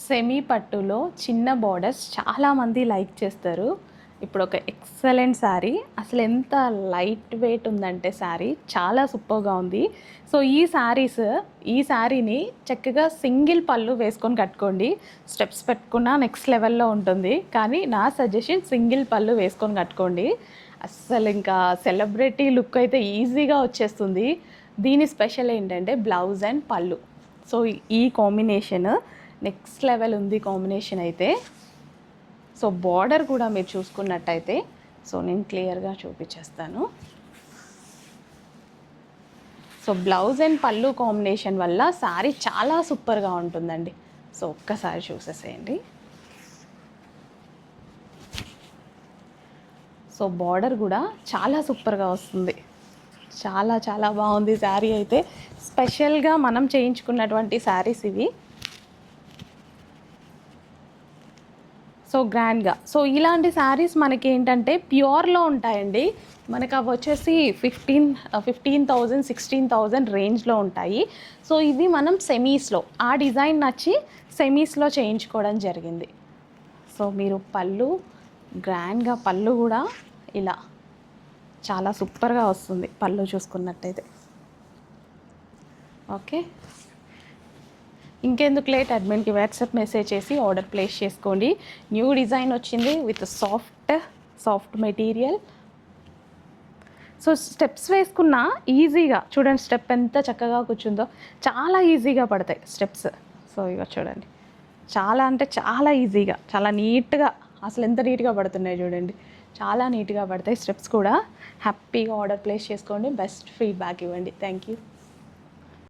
Semi పట్టులో చిన్న borders చాలామంది లైక్ చేస్తారు. ఇప్పుడు ఒక ఎక్సలెంట్ శారీ, అసలు ఎంత లైట్ వెయిట్ ఉందంటే శారీ చాలా సూపర్గా ఉంది. సో ఈ శారీని చక్కగా సింగిల్ పళ్ళు వేసుకొని కట్టుకోండి. స్టెప్స్ పెట్టుకున్న నెక్స్ట్ లెవెల్లో ఉంటుంది, కానీ నా సజెషన్ సింగిల్ పళ్ళు వేసుకొని కట్టుకోండి. అస్సలు ఇంకా సెలబ్రిటీ లుక్ అయితే ఈజీగా వచ్చేస్తుంది. దీని స్పెషల్ ఏంటంటే బ్లౌజ్ అండ్ పళ్ళు. సో ఈ కాంబినేషన్ నెక్స్ట్ లెవెల్ ఉంది కాంబినేషన్ అయితే. సో బార్డర్ కూడా మీరు చూసుకున్నట్టయితే, సో నేను క్లియర్గా చూపించేస్తాను. సో బ్లౌజ్ అండ్ పళ్ళు కాంబినేషన్ వల్ల శారీ చాలా సూపర్గా ఉంటుందండి. సో ఒక్కసారి చూసేసేయండి. సో బార్డర్ కూడా చాలా సూపర్గా వస్తుంది. చాలా చాలా బాగుంది శారీ అయితే. స్పెషల్గా మనం చేయించుకున్నటువంటి శారీస్ ఇవి. సో గ్రాండ్గా, సో ఇలాంటి శారీస్ మనకి ఏంటంటే ప్యూర్లో ఉంటాయండి. మనకు అవి వచ్చేసి 15,000 16,000 రేంజ్లో ఉంటాయి. సో ఇవి మనం సెమీస్లో, ఆ డిజైన్ నచ్చి సెమీస్లో చేయించుకోవడం జరిగింది. సో మీరు పళ్ళు గ్రాండ్గా, పళ్ళు కూడా ఇలా చాలా సూపర్గా వస్తుంది పళ్ళు చూసుకున్నట్టయితే. ఓకే, ఇంకెందుకు లేట్, అడ్మిన్కి వాట్సాప్ మెసేజ్ చేసి ఆర్డర్ ప్లేస్ చేసుకోండి. న్యూ డిజైన్ వచ్చింది with soft material. So steps వేసుకున్న ఈజీగా చూడండి, స్టెప్ ఎంత చక్కగా కూర్చుందో, చాలా ఈజీగా పడతాయి స్టెప్స్. సో ఇక చూడండి, చాలా అంటే చాలా ఈజీగా, చాలా నీట్గా, అసలు ఎంత నీట్గా పడుతున్నాయి చూడండి, చాలా నీట్గా పడతాయి స్టెప్స్ కూడా. హ్యాపీగా ఆర్డర్ ప్లేస్ చేసుకోండి. బెస్ట్ ఫీడ్బ్యాక్ ఇవ్వండి. Thank you.